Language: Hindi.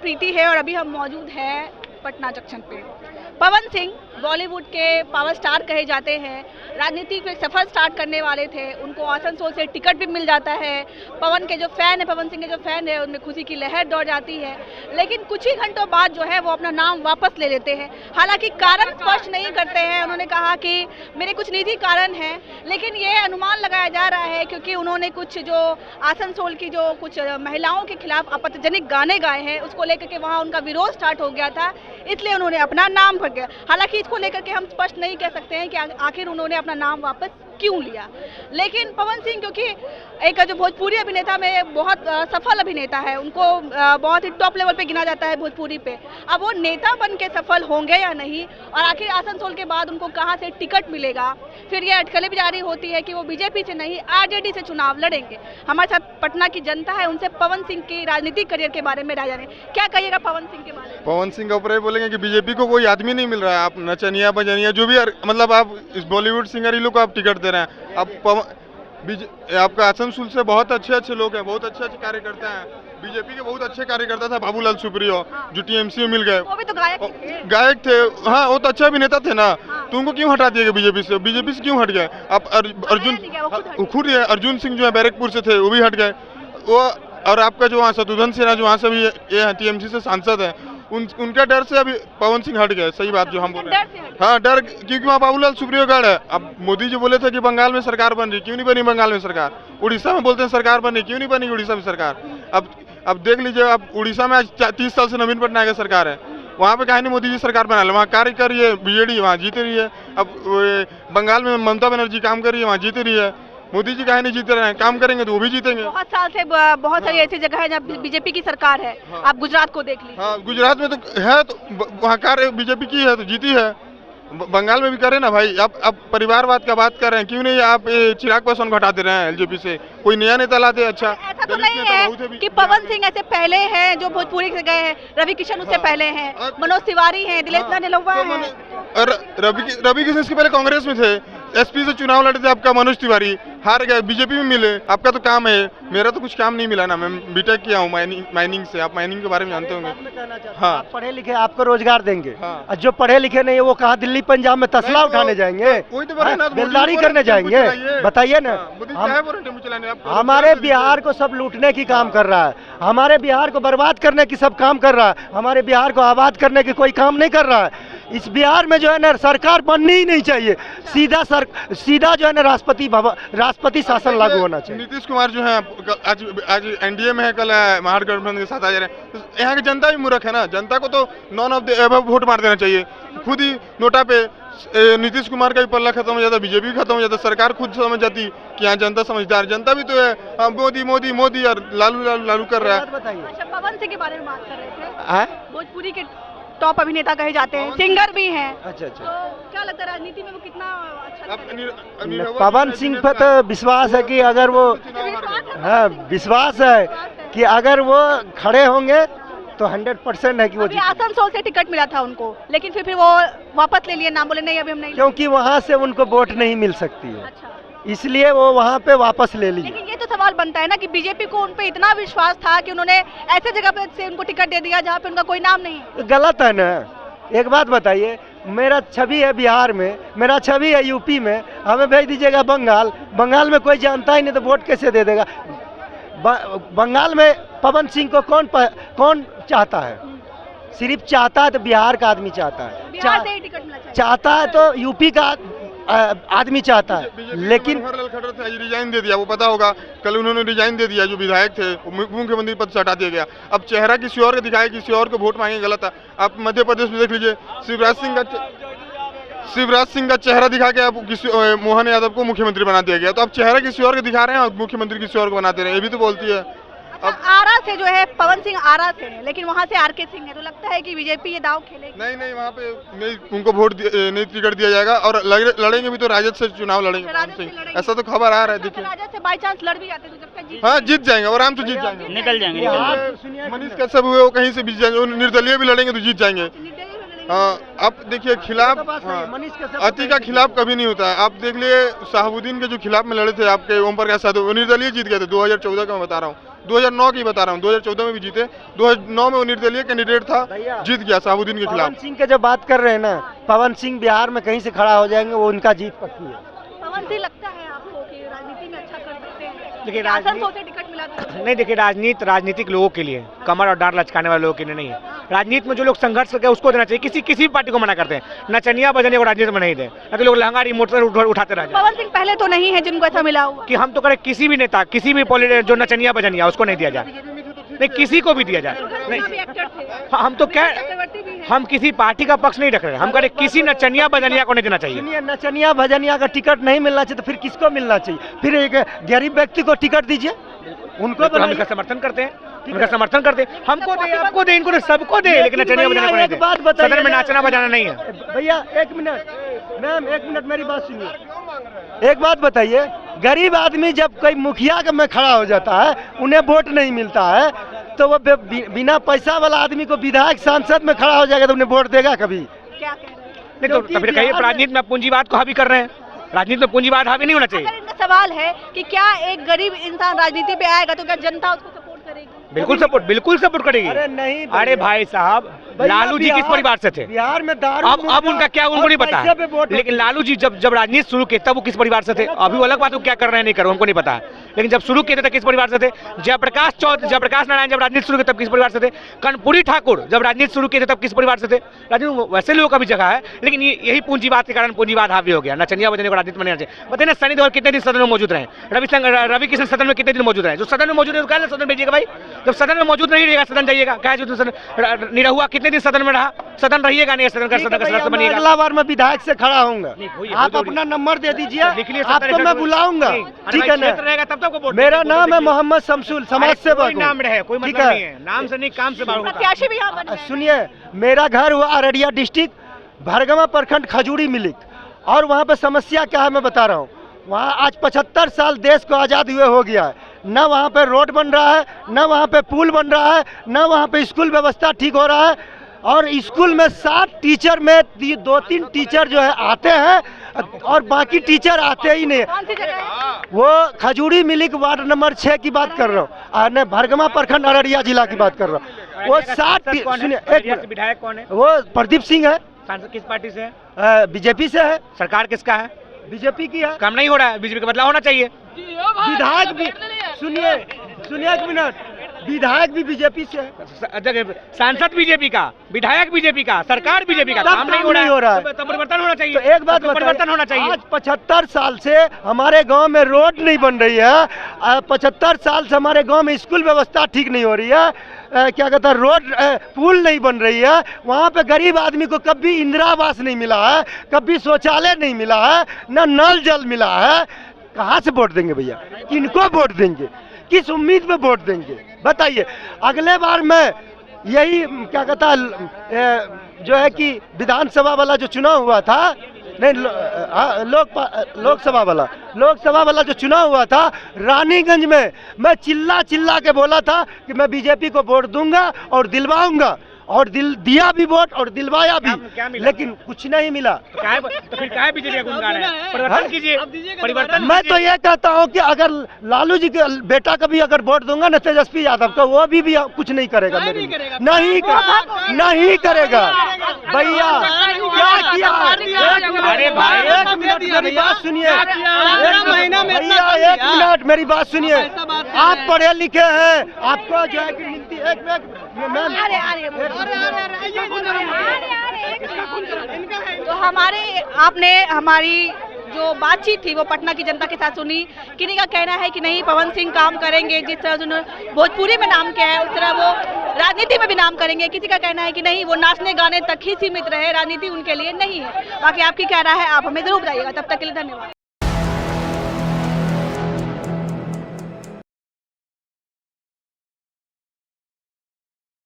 प्रीति है और अभी हम मौजूद हैं पटना जंक्शन पे। पवन सिंह बॉलीवुड के पावर स्टार कहे जाते हैं, राजनीति को एक सफर स्टार्ट करने वाले थे, उनको आसनसोल से टिकट भी मिल जाता है। पवन के जो फैन है, पवन सिंह के जो फैन है, उनमें खुशी की लहर दौड़ जाती है, लेकिन कुछ ही घंटों बाद जो है वो अपना नाम वापस ले लेते हैं। हालांकि कारण स्पष्ट नहीं करते हैं, उन्होंने कहा कि मेरे कुछ निजी कारण हैं, लेकिन ये अनुमान लगाया जा रहा है क्योंकि उन्होंने कुछ जो आसनसोल की जो कुछ महिलाओं के खिलाफ आपत्तिजनक गाने गाए हैं, उसको लेकर के वहाँ उनका विरोध स्टार्ट हो गया था, इसलिए उन्होंने अपना नाम भर गया। हालांकि इसको लेकर के हम स्पष्ट नहीं कह सकते हैं कि आखिर उन्होंने अपना नाम वापस क्यों लिया, लेकिन पवन सिंह क्योंकि एक जो भोजपुरी अभिनेता में बहुत सफल अभिनेता है, उनको बहुत ही टॉप लेवल पे गिना जाता है भोजपुरी पे। अब वो नेता बन के सफल होंगे या नहीं, और आखिर आसनसोल के बाद उनको कहां से टिकट मिलेगा, फिर ये अटकलें भी जारी होती है कि वो बीजेपी से नहीं आरजेडी से चुनाव लड़ेंगे। हमारे साथ पटना की जनता है, उनसे पवन सिंह की राजनीतिक करियर के बारे में राय जाने। क्या कहिएगा पवन सिंह के बारे में? पवन सिंह के ऊपर बोलेंगे कि बीजेपी को कोई आदमी नहीं मिल रहा है, आप नचनिया बजनिया जो भी मतलब आप इस बॉलीवुड सिंगर ही लोग को आप टिकट दे रहे हैं। अब आपका आसनसोल से बहुत अच्छे लोग हैं, बहुत अच्छे कार्यकर्ता हैं। बीजेपी के बहुत अच्छे कार्यकर्ता था बाबूलाल सुप्रियो, जो टीएमसी में मिल गए, वो भी तो गायक थे। हाँ, वो तो अच्छा अभिनेता थे ना, तो उनको क्यों हटा दिया बीजेपी से? बीजेपी से क्यों हट गए? अब अर्जुन खुद है, अर्जुन सिंह जो है बैरकपुर से थे, वो भी हट गए। वो और आपका जो वहाँ शत्रुघ्न सिन्हा जो वहाँ से भी ये टीएमसी से सांसद है, उनका डर से अभी पवन सिंह हट गए। सही बात जो हम बोल रहे हैं, हाँ डर, क्योंकि वहाँ बाबूलाल सुप्रियो गढ़ है। अब मोदी जी बोले थे कि बंगाल में सरकार बन रही, क्यों नहीं बनी बंगाल में सरकार? उड़ीसा में बोलते हैं सरकार बनी, क्यों नहीं बनी उड़ीसा में सरकार? अब देख लीजिए, अब उड़ीसा में आज 30 साल से नवीन पटनायक की सरकार है, वहाँ पे कहीं नहीं मोदी जी सरकार बना ले, वहाँ कार्य कर रही है बीजेडी, वहाँ जीत रही है। अब बंगाल में ममता बनर्जी काम कर रही है, वहाँ जीत रही है। मोदी जी कहीं नहीं जीत रहे हैं, काम करेंगे तो वो भी जीतेंगे। बहुत साल से बहुत सारी ऐसी जगह है जहाँ बीजेपी की सरकार है। आप गुजरात को देख लीजिए। हाँ, गुजरात में तो है, तो वहाँ कार्य बीजेपी की है तो जीती है। बंगाल में भी करे ना भाई। आप परिवारवाद का बात कर रहे हैं, क्यों नहीं आप चिराग पासवान को हटा दे रहे हैं एलजेपी से? कोई नया नेता लाते। अच्छा, ऐसा तो नहीं है कि पवन सिंह ऐसे पहले हैं जो भोजपुरी से गए हैं, रवि किशन उससे पहले हैं, मनोज तिवारी हैं, दिलेश निलोवा हैं। रवि किशन इसके पहले कांग्रेस में थे, एसपी से चुनाव लड़े थे। आपका मनोज तिवारी हार गए, बीजेपी में मिले। आपका तो काम है, मेरा तो कुछ काम नहीं मिला ना। मैं बीटेक किया हूँ माइनिंग से, आप माइनिंग के बारे में जानते होंगे। हाँ, आप पढ़े लिखे, आपको रोजगार देंगे। हाँ। जो पढ़े लिखे नहीं है वो कहाँ दिल्ली पंजाब में तसला उठाने जाएंगे, बेलदारी करने जाएंगे? बताइए ना। हमारे बिहार को सब लूटने की काम कर रहा है, हमारे बिहार को बर्बाद करने की सब काम कर रहा है, हमारे बिहार को आबाद करने की कोई काम नहीं कर रहा है। इस बिहार में जो है ना सरकार बननी ही नहीं चाहिए, सीधा जो है ना राष्ट्रपति शासन लागू होना चाहिए। नीतीश कुमार जो है आज एनडीए में है, कल महागठबंधन के साथ आ जा रहे हैं। तो यहाँ की जनता भी मूर्ख है ना, जनता को तो none of the above vote मार देना चाहिए। खुद ही नोटा पे नीतीश कुमार का भी पल्ला खत्म हो जाता, बीजेपी खत्म हो जाता, सरकार खुद समझ जाती कि यहाँ जनता समझदार। जनता भी तो है मोदी मोदी मोदी और लालू कर रहा है। अच्छा, पवन सिंह के बारे में बात कर रहे थे, भोजपुरी के टॉप अभिनेता कहे जाते हैं, सिंगर भी हैं। अच्छा, तो क्या लगता है राजनीति में वो कितना अच्छा? पवन सिंह पर तो विश्वास है कि अगर वो, हाँ विश्वास है कि अगर वो खड़े होंगे तो 100% है कि वो आसनसोल से टिकट मिला था उनको, लेकिन फिर वो वापस ले लिए, नाम बोले नहीं अभी हम नहीं, क्योंकि वहाँ से उनको वोट नहीं मिल सकती है। अच्छा, इसलिए वो वहाँ पे वापस ले ली। लेकिन ये तो सवाल बनता है ना कि बीजेपी को उन पे इतना विश्वास था कि उन्होंने ऐसे जगह पे से उनको टिकट दे दिया जहाँ पे उनका कोई नाम नहीं है। गलत है ना। एक बात बताइए, मेरा छवि है बिहार में, मेरा छवि है यूपी में, हमें भेज दीजिएगा बंगाल में कोई जानता ही नहीं तो वोट कैसे दे देगा? बंगाल में पवन सिंह को कौन चाहता है? सिर्फ चाहता है तो बिहार का आदमी चाहता है, चाहता है तो यूपी का आदमी चाहता है। लेकिन मनोहर लाल खट्टर थे, रिजाइन दे दिया, वो पता होगा, कल उन्होंने रिजाइन दे दिया। जो विधायक थे मुख्यमंत्री पद से हटा दिया गया। अब चेहरा किसी और का दिखाया, किसी और को वोट मांगे, गलत है। आप मध्य प्रदेश में देख लीजिए, शिवराज सिंह का चेहरा दिखा के आप किसी मोहन यादव को मुख्यमंत्री बना दिया गया। तो आप चेहरा किसी और को दिखा रहे हैं और मुख्यमंत्री किसी और को बनाते रहे, ये भी तो बोलती है। अब आरा से जो है पवन सिंह आरा से है, लेकिन वहाँ से आरके सिंह है, तो लगता है कि बीजेपी ये दाव खेलेगी? नहीं, वहाँ पे नहीं, उनको वोट नहीं टिकट दिया जाएगा। और लड़ेंगे भी तो राजद से चुनाव लड़ेंगे, ऐसा तो खबर आ रहा है। देखिए, राजद से बाई चांस लड़ भी जाते तो हाँ जीत जाएंगे, आराम से जीत जाएंगे, निकल जाएंगे। मनीष कश्यप हुए वो कहीं से जीत जाएंगे, निर्दलीय भी लड़ेंगे तो जीत जाएंगे। हाँ, अब देखिए खिलाफ, अति का खिलाफ कभी नहीं होता है। आप देख लिए, शाहबुद्दीन के जो खिलाफ में लड़े थे आपके ओम प्रकाश यादव, वो निर्दलीय जीत गए थे 2014 का, मैं बता रहा हूँ। 2009 की बता रहा हूँ, 2014 में भी जीते, 2009 में वो निर्दलीय कैंडिडेट था, जीत गया शहाबुद्दीन के खिलाफ। पवन सिंह के जो बात कर रहे हैं ना, पवन सिंह बिहार में कहीं से खड़ा हो जाएंगे, वो उनका जीत पक्की है। पवन सिंह लगता है आपको कि राजनीति में अच्छा कर सकते हैं? देखिए, आसनसोल से टिकट मिला था। नहीं, देखिए, राजनीतिक लोगों के लिए, कमर और डांड लचकाने वाले लोगों के लिए नहीं है। राजनीति में जो लोग संघर्ष करके उसको देना चाहिए। किसी भी पार्टी को मना करते हैं, नचनिया बजनिया को राजनीति में नहीं दे, ताकि लोग लहंगा रिमोट उठाते रह जाए। पवन सिंह पहले तो नहीं है जिनको ऐसा मिला हुआ कि हम तो करें किसी भी नेता, किसी भी पॉलिटिशियन जो नचनिया बजनिया उसको नहीं दिया जाए, नहीं किसी को भी दिया जाए। नहीं, हम तो क्या, हम किसी पार्टी का पक्ष नहीं रख रहे, हम कह रहे किसी नचनिया बजनिया को नहीं देना चाहिए। सुनिए, नचनिया भजनिया का टिकट नहीं मिलना चाहिए तो फिर किसको मिलना चाहिए? फिर एक गरीब व्यक्ति को टिकट दीजिए, उनको तो हम इसका समर्थन करते हैं, उनका समर्थन करते हैं। हमको दे, आपको दे, इनको दे, सबको दे, लेकिन नचनिया बजाना को नहीं दे। सदन में नाचना बजाना नहीं है। भैया एक मिनट, मैम एक मिनट मेरी बात सुनिए। एक बात बताइए, गरीब आदमी जब कोई मुखिया में खड़ा हो जाता है, उन्हें वोट नहीं मिलता है, तो वो बिना पैसा वाला आदमी को विधायक सांसद में खड़ा हो जाएगा तो उन्हें वोट देगा कभी? क्या कह रहे हैं? नहीं तो फिर कहिए राजनीति में पूंजीवाद को हावी कर रहे हैं। राजनीति में पूंजीवाद हावी नहीं होना चाहिए। अगर इनका सवाल है कि क्या एक गरीब इंसान राजनीति पे आएगा तो क्या जनता उसको सपोर्ट करेगी? बिल्कुल सपोर्ट करेगी। अरे नहीं, अरे भाई साहब, लालू जी किस परिवार से थे? बिहार में दारू, अब उनका क्या, उनको नहीं पता है। लेकिन लालू जी जब राजनीति शुरू की तब वो किस परिवार से थे? अभी वो अलग बात है, क्या कर रहे हैं नहीं कर रहे हमको नहीं पता है। लेकिन जब शुरू किए थे किस परिवार से थे? जयप्रकाश नारायण जब राजनीति शुरू की तब किस परिवार से थे? कर्णपुरी ठाकुर जब राजनीति शुरू किए थे तब किस परिवार से थे? राजनीति वैसे लोगों का भी जगह है, लेकिन यही पूंजीवाद के कारण पूंजीवाद हावी हो गया। नचनिया बजने को राजनीति में नहीं चाहिए। बताइए ना, सनी देओल कितने दिन सदन में मौजूद रहे? रवि किशन सदन में कितने दिन मौजूद रहे? जो सदन में मौजूद है तो क्या सदन भेजिएगा भाई? जब सदन में मौजूद नहीं रहेगा सदन जाइएगा क्या? निरहुआ कितने दिन सदन में रहा? सदन रहिएगा नहीं, सदन का सदस्य बनिएगा। अगला बार मैं विधायक से खड़ा होऊंगा, आप अपना नंबर दे दीजिए, आपको मैं बुलाऊंगा, ठीक है ना? मेरा नाम है मोहम्मद शमसुल, समाज सेवक। नाम रहे, कोई मतलब नहीं है, नाम से नहीं काम से बाहर। प्रत्याशी भी यहाँ बने हैं। सुनिए, मेरा घर हुआ अररिया डिस्ट्रिक्ट भरगमा प्रखंड खजूरी मिलिक, और वहाँ पे समस्या क्या है मैं बता रहा हूँ। वहाँ आज 75 साल देश को आज़ाद हुए हो गया है, न वहाँ पे रोड बन रहा है, न वहाँ पे पुल बन रहा है, न वहाँ पे स्कूल व्यवस्था ठीक हो रहा है, और स्कूल में 7 टीचर में 2-3 टीचर जो है आते हैं और बाकी टीचर आते ही नहीं। कौन सी जगह है? वो खजूरी मिलिक वार्ड नंबर 6 की बात कर रहा हूँ, भरगमा प्रखंड अररिया जिला की बात कर रहा हूँ। वो 7 सुनिए, एक विधायक कौन है? वो प्रदीप सिंह है। सांसद किस पार्टी से है? बीजेपी से है। सरकार किसका है? बीजेपी की है। काम नहीं हो रहा है, बीजेपी का बदलाव होना चाहिए। विधायक भी सुनिए एक मिनट, विधायक भी बीजेपी से है, सांसद बीजेपी का, विधायक बीजेपी का, सरकार बीजेपी का, काम नहीं हो रहा है, तो परिवर्तन होना चाहिए। तो एक बात परिवर्तन होना चाहिए। आज 75 साल से हमारे गांव में रोड नहीं बन रही है, 75 साल से हमारे गांव में स्कूल व्यवस्था ठीक नहीं हो रही है, क्या कहता है, रोड पुल नहीं बन रही है। वहाँ पे गरीब आदमी को कभी इंदिरा आवास नहीं मिला है, कभी शौचालय नहीं मिला है, न नल जल मिला है। कहाँ से वोट देंगे भैया? किनको वोट देंगे? किस उम्मीद में वोट देंगे बताइए? अगले बार मैं यही क्या कहता है, जो है कि विधानसभा वाला जो चुनाव हुआ था, नहीं लोकसभा वाला जो चुनाव हुआ था रानीगंज में, मैं चिल्ला के बोला था कि मैं बीजेपी को वोट दूंगा और दिलवाऊंगा, और दिया भी वोट और दिलवाया भी, लेकिन कुछ नहीं मिला। तो फिर क्या बीजेपी का गुणगान है? परिवर्तन कीजिए, परिवर्तन। मैं तो ये कहता हूँ कि अगर लालू जी के बेटा का भी अगर वोट दूंगा ना, तेजस्वी यादव का, वो भी कुछ नहीं करेगा, नहीं करेगा भैया। क्या किया? अरे भाई एक मिनट मेरी बात सुनिए, एक मिनट मेरी बात सुनिए। आप पढ़े लिखे हैं, आपको जो है कि हिंदी तो हमारी जो बातचीत थी वो पटना की जनता के साथ सुनी। किन्हीं का कहना है कि नहीं, पवन सिंह काम करेंगे, जिस तरह उन्होंने भोजपुरी में नाम किया है उस तरह वो राजनीति में भी नाम करेंगे। किसी का कहना है कि नहीं, वो नाचने गाने तक ही सीमित रहे, राजनीति उनके लिए नहीं है। बाकी आपकी क्या राय है, आप हमें जरूर बताइएगा। तब तक के लिए धन्यवाद।